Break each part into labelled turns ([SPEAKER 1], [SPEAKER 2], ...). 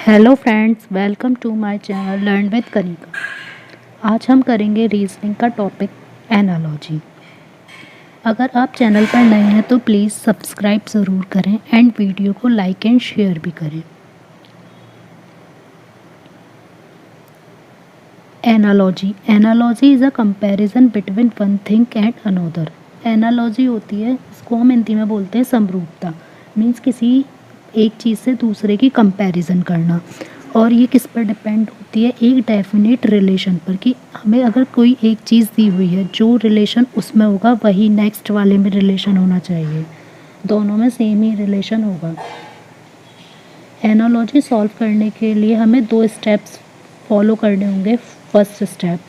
[SPEAKER 1] Hello friends, welcome to my channel learn with Kanika. आज हम करेंगे रीजनिंग का टॉपिक एनालॉजी। अगर आप चैनल पर नए हैं तो प्लीज़ सब्सक्राइब ज़रूर करें एंड वीडियो को लाइक एंड शेयर भी करें। Analogy is a comparison between one thing and another. Analogy होती है, इसको हम हिंदी में बोलते हैं समरूपता। मीन्स किसी एक चीज़ से दूसरे की कंपैरिजन करना। और ये किस पर डिपेंड होती है? एक डेफिनेट रिलेशन पर, कि हमें अगर कोई एक चीज़ दी हुई है, जो रिलेशन उसमें होगा वही नेक्स्ट वाले में रिलेशन होना चाहिए, दोनों में सेम ही रिलेशन होगा। एनालॉजी सॉल्व करने के लिए हमें दो स्टेप्स फॉलो करने होंगे। First step,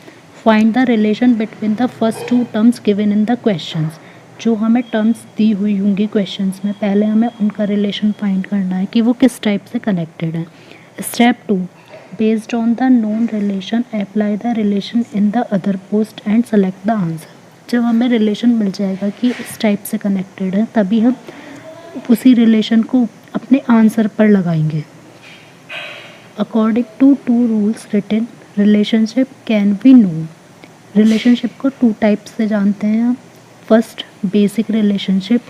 [SPEAKER 1] find the relation between the first two terms given in the questions. जो हमें टर्म्स दी हुई होंगी क्वेश्चंस में, पहले हमें उनका रिलेशन फाइंड करना है कि वो किस टाइप से कनेक्टेड है। Step two, based on the known relation apply the relation in the other post and select the answer. जब हमें रिलेशन मिल जाएगा कि इस टाइप से कनेक्टेड है, तभी हम उसी रिलेशन को अपने आंसर पर लगाएंगे। According to two rules written relationship can be known. Relationship को टू टाइप्स से जानते हैं हम। First, basic relationship.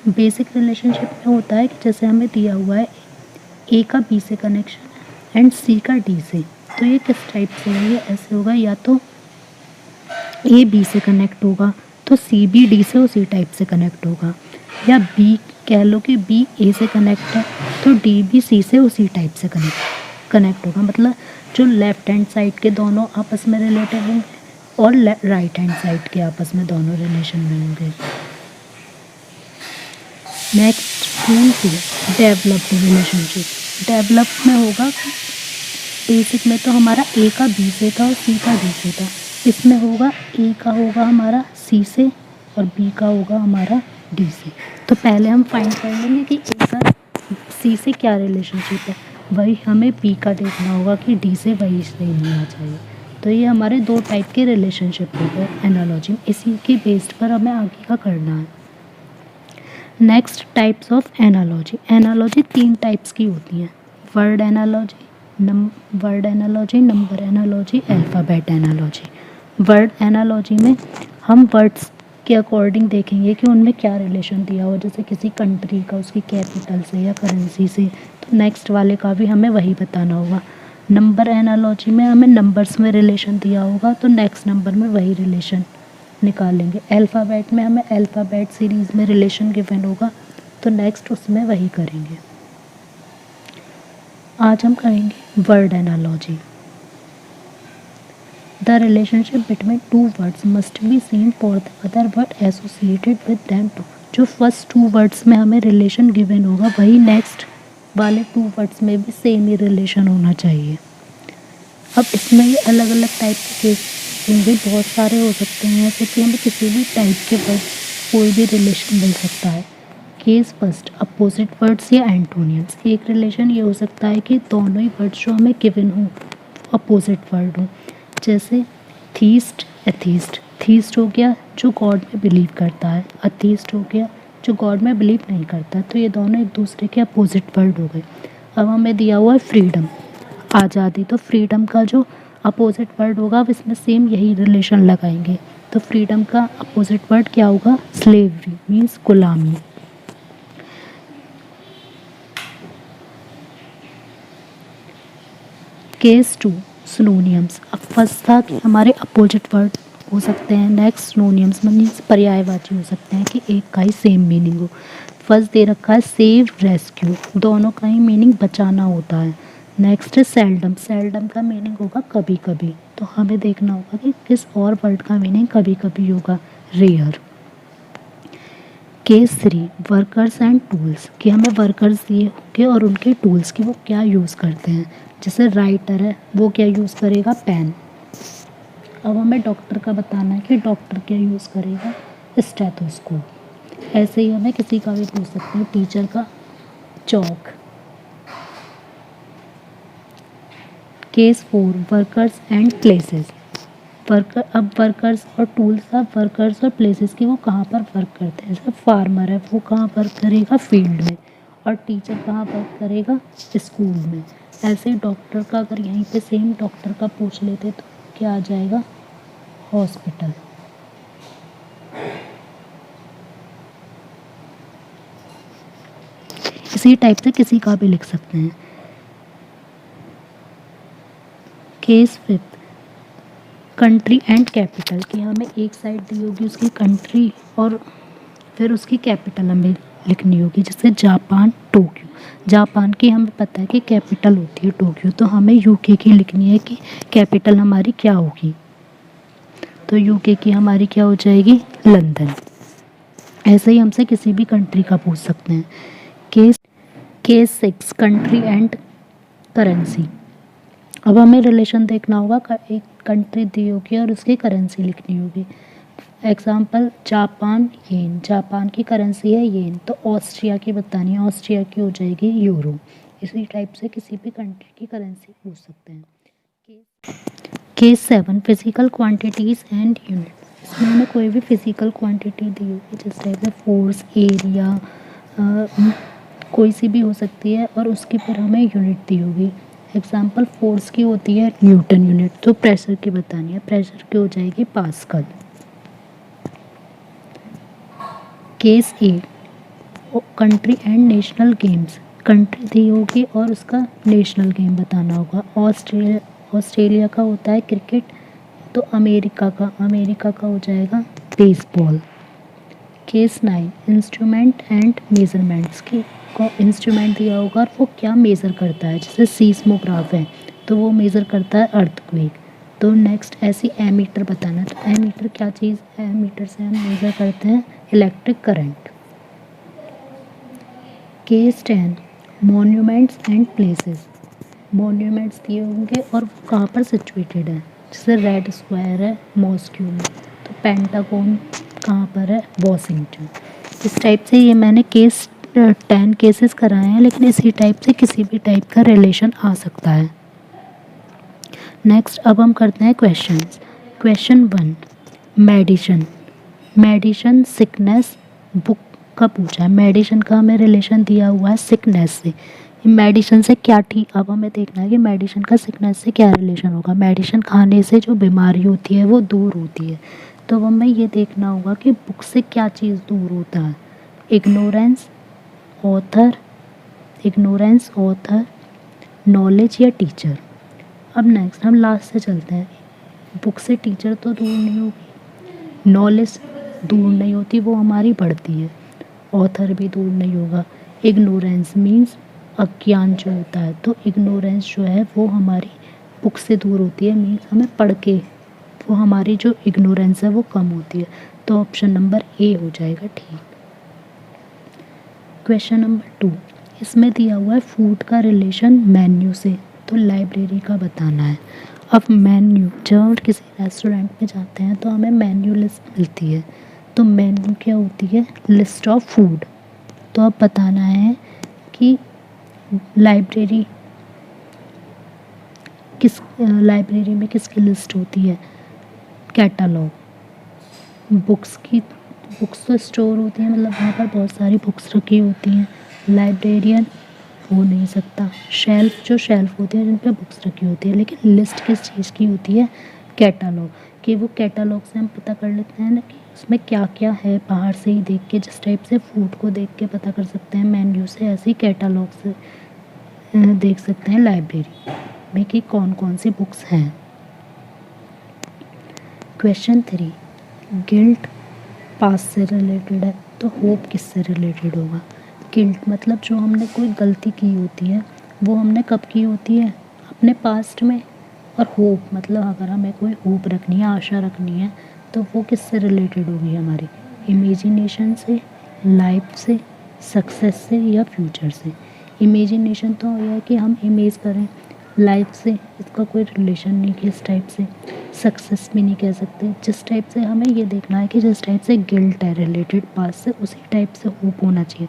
[SPEAKER 1] Basic relationship में होता है कि जैसे हमें दिया हुआ है ए का बी से कनेक्शन एंड सी का डी से, तो ये किस टाइप से है? ये ऐसे होगा, या तो ए बी से कनेक्ट होगा तो सी बी डी से उसी टाइप से कनेक्ट होगा, या बी कह लो कि बी ए से कनेक्ट है तो डी भी सी से उसी टाइप से कनेक्ट होगा। मतलब जो लेफ्ट हैंड साइड के दोनों आपस में रिलेटेड होंगे और राइट हैंड साइड के आपस में दोनों रिलेशन में होंगे। Next rule two, developed relationship. Develop में होगा, बेसिक में तो हमारा ए का बी से था और सी का डी से था। इसमें होगा ए का होगा हमारा सी से और बी का होगा हमारा डी से। तो पहले हम फाइंड कर लेंगे कि ए का सी से क्या रिलेशनशिप है, वही हमें बी का देखना होगा कि डी से वही सेम होना चाहिए। तो ये हमारे दो टाइप के रिलेशनशिप हो गए एनालॉजी में, इसी के बेस्ड पर हमें आगे का करना है। Next, types of analogy. Analogy तीन टाइप्स की होती हैं। Word analogy, number analogy, alphabet analogy. Word analogy में हम वर्ड्स के अकॉर्डिंग देखेंगे कि उनमें क्या रिलेशन दिया हो, जैसे किसी कंट्री का उसकी कैपिटल से या करेंसी से, तो नेक्स्ट वाले का भी हमें वही बताना होगा। नंबर एनालॉजी में हमें नंबर्स में रिलेशन दिया होगा तो नेक्स्ट नंबर में वही रिलेशन निकालेंगे। अल्फ़ाबेट में हमें अल्फ़ाबेट सीरीज़ में रिलेशन गिवन होगा तो नेक्स्ट उसमें वही करेंगे। आज हम करेंगे word analogy. The relationship between two words must be same for the other word associated with them too. जो फर्स्ट टू वर्ड्स में हमें रिलेशन गिवन होगा वही नेक्स्ट वाले टू वर्ड्स में भी सेम ही रिलेशन होना चाहिए। अब इसमें ये अलग अलग टाइप के केस होंगे, बहुत सारे हो सकते हैं, जैसे कि हमें किसी भी टाइप के वर्ड कोई भी रिलेशन मिल सकता है। केस फर्स्ट, अपोजिट वर्ड्स या एंटोनियम्स। एक रिलेशन ये हो सकता है कि दोनों ही वर्ड्स जो हमें गिवन हो अपोजिट वर्ड हो, जैसे थीस्ट एथीस्ट। थीस्ट हो गया जो गॉड में बिलीव करता है, अथीस्ट हो गया जो गॉड में बिलीव नहीं करता, तो ये दोनों एक दूसरे के अपोजिट वर्ड हो गए। अब हमें दिया हुआ है फ्रीडम, आज़ादी, तो फ्रीडम का जो अपोजिट वर्ड होगा अब इसमें सेम यही रिलेशन लगाएंगे। तो फ्रीडम का अपोजिट वर्ड क्या होगा? स्लेवरी, मीन्स गुलामी। Case two, synonyms. अब फर्स्ट था कि हमारे अपोजिट वर्ड हो सकते हैं, नेक्स्ट सिनोनियम्स मीन्स पर्यायवाची हो सकते हैं कि एक का ही सेम मीनिंग हो। फर्स्ट दे रखा है सेव, रेस्क्यू, दोनों का ही मीनिंग बचाना होता है। नेक्स्ट है सेल्डम, सेल्डम का मीनिंग होगा कभी कभी, तो हमें देखना होगा कि किस और वर्ड का मीनिंग कभी कभी होगा, rare. Case three, workers and tools, कि हमें वर्कर्स दिए होंगे और उनके टूल्स की वो क्या यूज़ करते हैं। जैसे राइटर है वो क्या यूज़ करेगा? पेन। अब हमें डॉक्टर का बताना है कि डॉक्टर क्या यूज़ करेगा? स्टेथोस्कोप। ऐसे ही हमें किसी का भी पूछ सकते हैं, टीचर का chalk. Case four, workers and places. अब वर्कर्स और टूल्स, अब वर्कर्स और प्लेसेस की वो कहाँ पर वर्क करते हैं। जैसे फार्मर है वो कहाँ वर्क करेगा? फील्ड में। और टीचर कहाँ वर्क करेगा, स्कूल में। ऐसे ही डॉक्टर का अगर यहीं पे सेम डॉक्टर का पूछ लेते तो क्या आ जाएगा, हॉस्पिटल। इसी टाइप से किसी का भी लिख सकते हैं। केस 5, कंट्री एंड कैपिटल, कि हमें एक साइड दी होगी उसकी कंट्री और फिर उसकी कैपिटल हमें लिखनी होगी, जैसे जापान, टोक्यो। जापान की हमें पता है कि कैपिटल होती है टोक्यो, तो हमें यूके की लिखनी है कि कैपिटल हमारी क्या होगी, तो यूके की हमारी क्या हो जाएगी, लंदन। ऐसे ही हमसे किसी भी कंट्री का पूछ सकते हैं। Case 6, country and currency. अब हमें रिलेशन देखना होगा, एक कंट्री दी होगी और उसकी करेंसी लिखनी होगी। एग्जाम्पल जापान, येन, जापान की करेंसी है येन, तो ऑस्ट्रिया की बतानी है, ऑस्ट्रिया की हो जाएगी यूरो। इसी टाइप से किसी भी कंट्री की करेंसी पूछ सकते हैं। Case 7, physical quantities and unit. इसमें हमें कोई भी फिजिकल क्वांटिटी दी होगी, जिस टाइप से फोर्स, एरिया, कोई सी भी हो सकती है, और उसकी फिर हमें यूनिट दी होगी। एग्जाम्पल फोर्स की होती है न्यूटन यूनिट, तो प्रेशर की बतानी है, प्रेशर की हो जाएगी pascal. Case 8, country and national games. Country दी होगी और उसका नेशनल गेम बताना होगा। ऑस्ट्रेलिया का होता है क्रिकेट, तो अमेरिका का हो जाएगा baseball. Case 9, instrument and measurements, की को इंस्ट्रूमेंट दिया होगा और वो क्या मेज़र करता है, जैसे सीस्मोग्राफ है तो वो मेज़र करता है अर्थक्वेक। तो नेक्स्ट ऐसी एमीटर बताना, तो एमीटर क्या चीज़ है, एमीटर से हम मेज़र करते हैं electric current. Case 10, monuments and places. Monuments दिए होंगे और वो कहाँ पर सिचुएटेड है, जैसे रेड स्क्वायर है मॉस्को में, तो पेंटागन कहाँ पर है, वॉशिंगटन। इस टाइप से ये मैंने केस 10 केसेस कराए हैं, लेकिन इसी टाइप से किसी भी टाइप का रिलेशन आ सकता है। नेक्स्ट अब हम करते हैं questions. Question 1, medicine. Medicine sickness book का पूछा है, मेडिसिन का हमें रिलेशन दिया हुआ है सिकनेस से। मेडिसिन से क्या ठीक, अब हमें देखना है कि मेडिसिन का सिकनेस से क्या रिलेशन होगा। मेडिसिन खाने से जो बीमारी होती है वो दूर होती है, तो हमें ये देखना होगा कि बुक से क्या चीज़ दूर होता है, इग्नोरेंस, ऑथर, नॉलेज या टीचर। अब नेक्स्ट हम लास्ट से चलते हैं। बुक से टीचर तो दूर नहीं होगी, नॉलेज दूर नहीं होती, वो हमारी बढ़ती है, ऑथर भी दूर नहीं होगा। इग्नोरेंस मीन्स अज्ञान जो होता है, तो इग्नोरेंस जो है वो हमारी बुक से दूर होती है, मीन्स हमें पढ़ के वो हमारी जो इग्नोरेंस है वो कम होती है, तो ऑप्शन नंबर ए हो जाएगा ठीक। क्वेश्चन नंबर 2, इसमें दिया हुआ है फूड का रिलेशन मेन्यू से, तो लाइब्रेरी का बताना है। अब मेन्यू, जब हम किसी रेस्टोरेंट में जाते हैं तो हमें मेन्यू लिस्ट मिलती है, तो मेन्यू क्या होती है, लिस्ट ऑफ फूड। तो अब बताना है कि लाइब्रेरी में किसकी लिस्ट होती है, कैटलॉग। बुक्स तो स्टोर होती हैं, मतलब वहाँ पर बहुत सारी बुक्स रखी होती हैं, लाइब्रेरियन हो नहीं सकता। शेल्फ होती है जिन पर बुक्स रखी होती है, लेकिन लिस्ट किस चीज़ की होती है, कैटलॉग। कि वो कैटलॉग से हम पता कर लेते हैं ना कि उसमें क्या क्या है, बाहर से ही देख के, जिस टाइप से फूड को देख के पता कर सकते हैं मेन्यू से, ऐसे ही कैटलॉग से देख सकते हैं लाइब्रेरी में कि कौन कौन सी बुक्स हैं। क्वेश्चन 3, गिल्ट पास्ट से रिलेटेड है, तो होप किससे रिलेटेड होगा। गिल्ट मतलब जो हमने कोई गलती की होती है वो हमने कब की होती है, अपने पास्ट में। और होप मतलब अगर हमें कोई होप रखनी है, आशा रखनी है, तो वो किससे रिलेटेड होगी, हमारी इमेजिनेशन से, लाइफ से, सक्सेस से या फ्यूचर से। इमेजिनेशन तो यह है कि हम इमेज करें, लाइफ से इसका कोई रिलेशन नहीं कि इस टाइप से, सक्सेस भी नहीं कह सकते। जिस टाइप से हमें ये देखना है कि जिस टाइप से गिल्ट है रिलेटेड पास्ट से, उसी टाइप से होप होना चाहिए।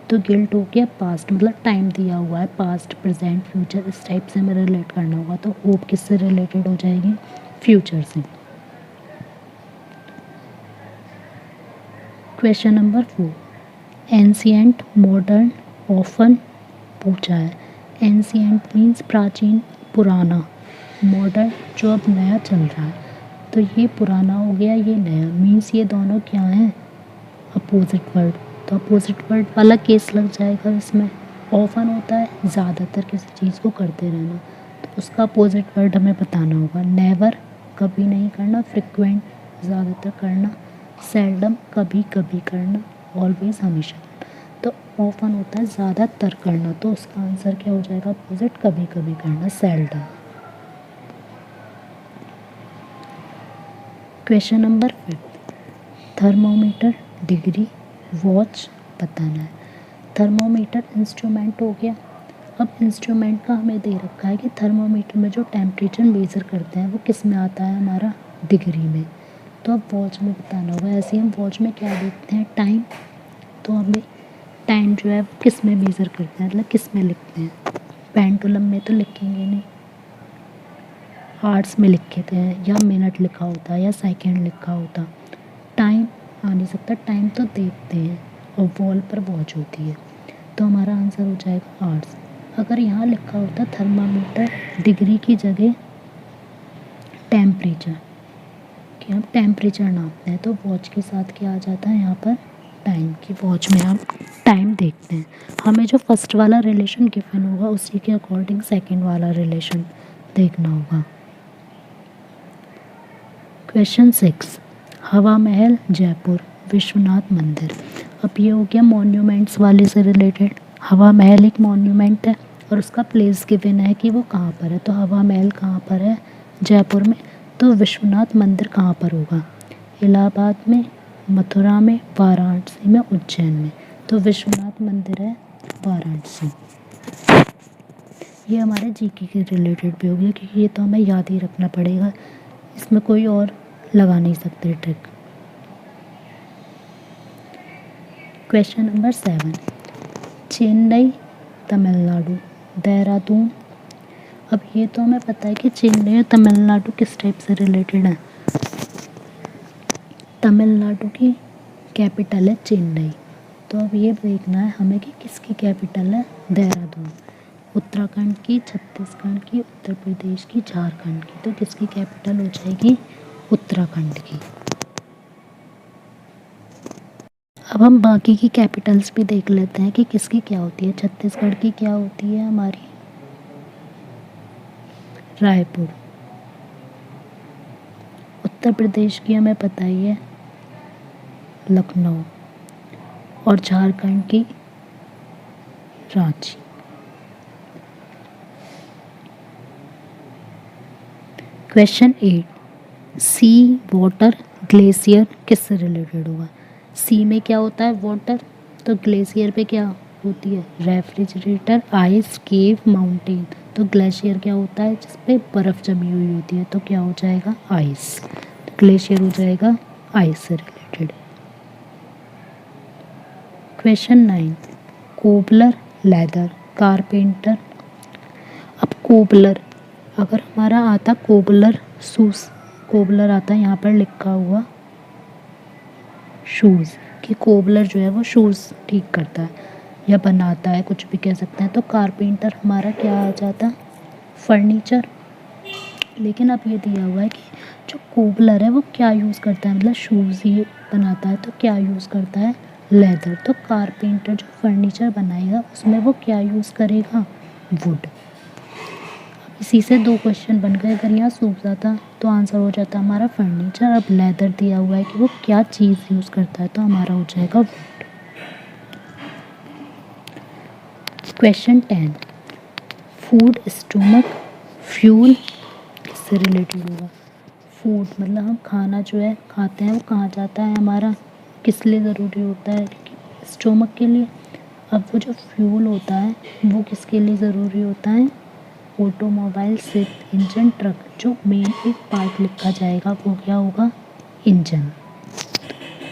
[SPEAKER 1] तो गिल्ट हो गया पास्ट, मतलब टाइम दिया हुआ है, पास्ट, प्रेजेंट, फ्यूचर, इस टाइप से हमें रिलेट करना होगा। तो होप किससे रिलेटेड हो जाएगी, फ्यूचर से। Question number 4, ancient, modern, often पूछा है। एंशिएंट मीन्स प्राचीन, पुराना। मॉडर्न जो अब नया चल रहा है, तो ये पुराना हो गया, ये नया। मीन्स ये दोनों क्या हैं, अपोजिट वर्ड। तो अपोजिट वर्ड वाला केस लग जाएगा इसमें। ऑफन होता है ज़्यादातर किसी चीज़ को करते रहना, तो उसका अपोजिट वर्ड हमें बताना होगा। नेवर कभी नहीं करना, फ्रिक्वेंट ज़्यादातर करना, सेल्डम कभी कभी करना, ऑलवेज हमेशा। तो ऑफन होता है ज़्यादातर करना, तो उसका आंसर क्या हो जाएगा, अपोजिट कभी कभी करना, seldom. Question number 5, thermometer degree, watch बताना है। थर्मोमीटर इंस्ट्रूमेंट हो गया। अब इंस्ट्रूमेंट का हमें दे रखा है कि थर्मोमीटर में जो टेम्परेचर मेज़र करते हैं वो किस में आता है, हमारा डिग्री में। तो अब वॉच में बताना होगा। ऐसे ही हम वॉच में क्या देखते हैं, टाइम। तो हमें टाइम जो है वो किस में मेज़र करते हैं, मतलब किस में लिखते हैं। पेंडुलम में तो लिखेंगे नहीं, आवर्स में लिखे थे, या मिनट लिखा होता या सेकंड लिखा होता। टाइम आ नहीं सकता, टाइम तो देखते हैं, और वॉल पर वॉच होती है। तो हमारा आंसर हो जाएगा आवर्स। अगर यहाँ लिखा होता थर्मामीटर डिग्री की जगह टेम्परेचर, कि हम टेम्परेचर नापते हैं, तो वॉच के साथ क्या आ जाता है यहाँ पर, टाइम। की वॉच में हम टाइम देखते हैं। हमें जो फर्स्ट वाला रिलेशन गिवन होगा उसी के अकॉर्डिंग सेकंड वाला रिलेशन देखना होगा। क्वेश्चन 6, हवा महल जयपुर, विश्वनाथ मंदिर। अब ये हो गया मॉन्यूमेंट्स वाले से रिलेटेड। हवा महल एक मॉन्यूमेंट है और उसका प्लेस गिवन है कि वो कहाँ पर है। तो हवा महल कहाँ पर है, जयपुर में। तो विश्वनाथ मंदिर कहाँ पर होगा, इलाहाबाद में, मथुरा में, वाराणसी में, उज्जैन में। तो विश्वनाथ मंदिर है वाराणसी। ये हमारे जीके के रिलेटेड भी हो गया, क्योंकि ये तो हमें याद ही रखना पड़ेगा, इसमें कोई और लगा नहीं सकते trick. Question number 7, Chennai Tamil Nadu, Dehradun. अब ये तो हमें पता है कि चेन्नई और तमिलनाडु किस टाइप से रिलेटेड है। तमिलनाडु की कैपिटल है चेन्नई। तो अब ये देखना है हमें कि किसकी कैपिटल है, देहरादून। उत्तराखंड की, छत्तीसगढ़ की, उत्तर प्रदेश की, झारखंड की। तो किसकी कैपिटल हो जाएगी, उत्तराखंड की। अब हम बाकी की कैपिटल्स भी देख लेते हैं कि किसकी क्या होती है। छत्तीसगढ़ की क्या होती है, हमारी रायपुर। उत्तर प्रदेश की हमें पता ही है, लखनऊ। और झारखंड की रांची। क्वेश्चन 8, सी वाटर ग्लेशियर किससे रिलेटेड होगा। सी में क्या होता है, वाटर। तो ग्लेशियर पे क्या होती है, रेफ्रिजरेटर, आइस, केव, माउंटेन। तो ग्लेशियर क्या होता है, जिस पे बर्फ़ जमी हुई होती है। तो क्या हो जाएगा, आइस। तो ग्लेशियर हो जाएगा आइस से related. Question 9, cobbler leather, carpenter. अब कोबलर, अगर हमारा आता कोबलर शूज़, कोबलर आता है यहाँ पर लिखा हुआ शूज़, कि कोबलर जो है वो शूज़ ठीक करता है या बनाता है, कुछ भी कह सकते हैं। तो कारपेंटर हमारा क्या आ जाता, फर्नीचर। लेकिन अब ये दिया हुआ है कि जो कोबलर है वो क्या यूज़ करता है, मतलब शूज़ ही बनाता है, तो क्या यूज़ करता है, लेदर। तो कारपेंटर जो फर्नीचर बनाएगा उसमें वो क्या यूज़ करेगा, वुड। इसी से 2 क्वेश्चन बन गए। अगर यहाँ सूख जाता तो आंसर हो जाता हमारा फर्नीचर। अब लेदर दिया हुआ है कि वो क्या चीज़ यूज़ करता है, तो हमारा हो जाएगा would. Question 10, food stomach fuel किससे रिलेटेड होगा। फूड मतलब हम खाना जो है खाते हैं वो कहाँ जाता है, हमारा किस लिए ज़रूरी होता है, स्टोमक के लिए। अब वो जो फ्यूल होता है वो किसके लिए ज़रूरी होता है, ऑटोमोबाइल, शिप, इंजन, ट्रक। जो मेन एक पार्ट लिखा जाएगा वो क्या होगा, इंजन।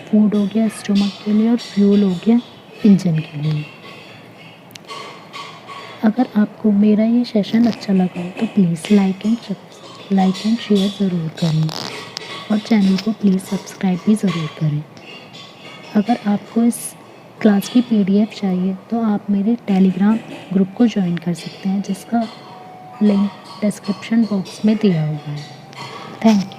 [SPEAKER 1] फूड हो गया स्टोमक के लिए और फ्यूल हो गया इंजन के लिए। अगर आपको मेरा ये सेशन अच्छा लगा हो तो प्लीज़ लाइक एंड शेयर ज़रूर करें, और चैनल को प्लीज़ सब्सक्राइब भी ज़रूर करें। अगर आपको इस क्लास की PDF चाहिए तो आप मेरे टेलीग्राम ग्रुप को ज्वाइन कर सकते हैं, जिसका लिंक डिस्क्रिप्शन बॉक्स में दिया हुआ है। Thank you.